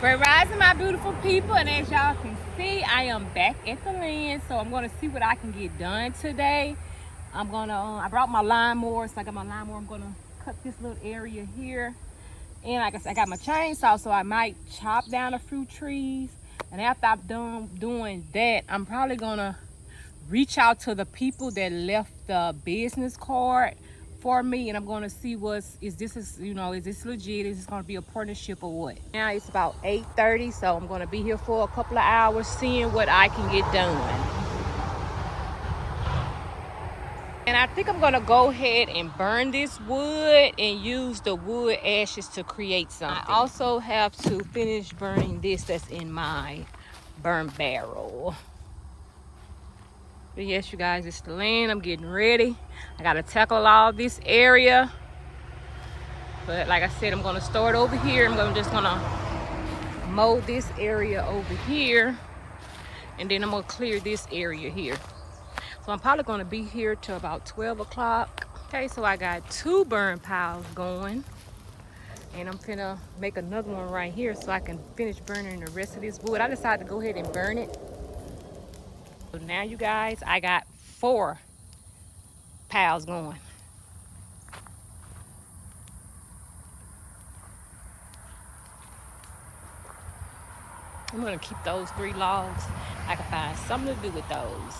Great rising, my beautiful people, and as y'all can see, I am back at the land, so I'm gonna see what I can get done today. I brought my lawnmower, so I got my lawnmower. I'm gonna cut this little area here, and like I said, I got my chainsaw, so I might chop down a few trees. And after I'm done doing that, I'm probably gonna reach out to the people that left the business card for me, and I'm going to see is this legit, is this going to be a partnership or what. Now it's about 8:30, so I'm going to be here for a couple of hours seeing what I can get done. And I think I'm going to go ahead and burn this wood and use the wood ashes to create something. I also have to finish burning this that's in my burn barrel. But yes, you guys, it's the land. I'm getting ready. I gotta tackle all this area. But like I said, I'm gonna start over here. Just gonna mow this area over here. And then I'm gonna clear this area here. So I'm probably gonna be here till about 12 o'clock. Okay, so I got 2 burn piles going. And I'm finna make another one right here so I can finish burning the rest of this wood. I decided to go ahead and burn it. So now you guys, I got 4 piles going. I'm gonna keep those 3 logs. I can find something to do with those.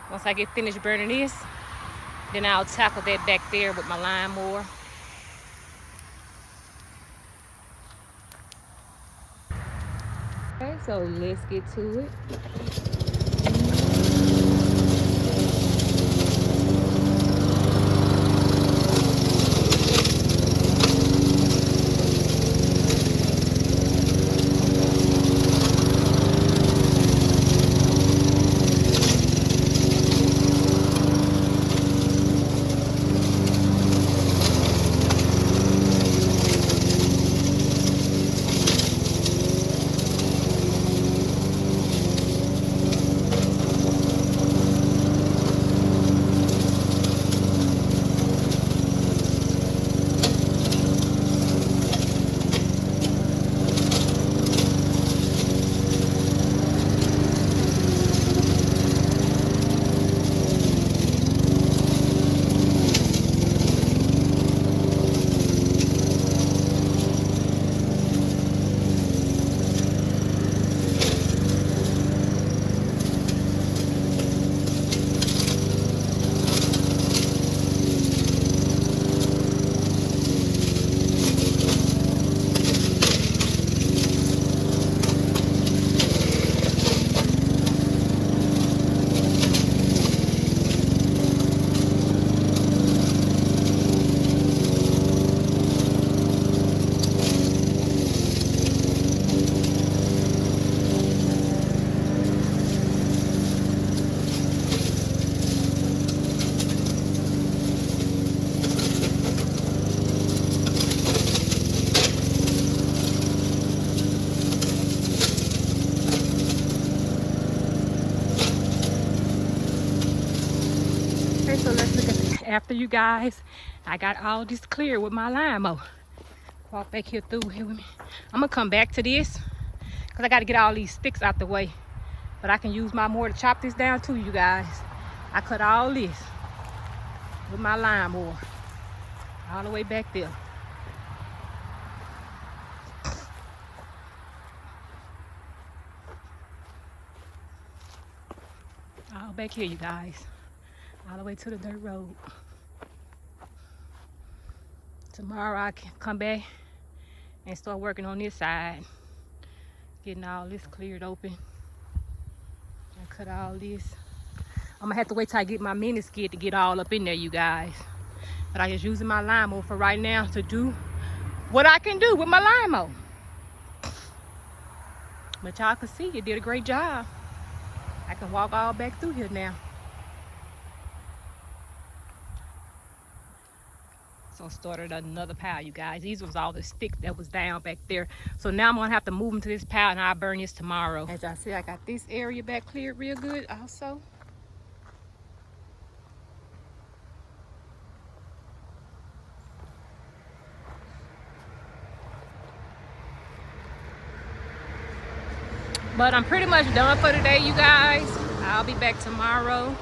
Once I get finished burning this, then I'll tackle that back there with my lawnmower. Okay, so let's get to it. Okay, so let's look at after you guys. I got all this clear with my lawnmower. Walk back here through here with me. I'm gonna come back to this because I got to get all these sticks out the way. But I can use my mower to chop this down too, you guys. I cut all this with my lawnmower all the way back there. All back here, you guys. All the way to the dirt road. Tomorrow I can come back and start working on this side. Getting all this cleared open. And cut all this. I'm gonna have to wait till I get my mini skid to get all up in there, you guys. But I'm just using my lawnmower for right now to do what I can do with my lawnmower. But y'all can see it did a great job. I can walk all back through here now. So I started another pile, you guys. These was all the sticks that was down back there. So now I'm gonna have to move them to this pile and I'll burn this tomorrow. As y'all see, I got this area back cleared real good also. But I'm pretty much done for today, you guys. I'll be back tomorrow.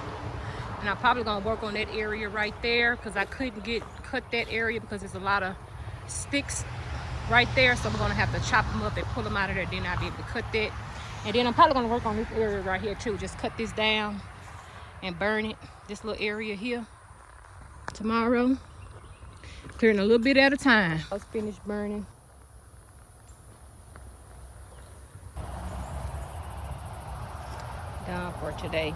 And I'm probably gonna work on that area right there because I couldn't cut that area because there's a lot of sticks right there. So I'm gonna have to chop them up and pull them out of there. Then I'll be able to cut that. And then I'm probably gonna work on this area right here too. Just cut this down and burn it. This little area here tomorrow. Clearing a little bit at a time. Let's finish burning. Done for today.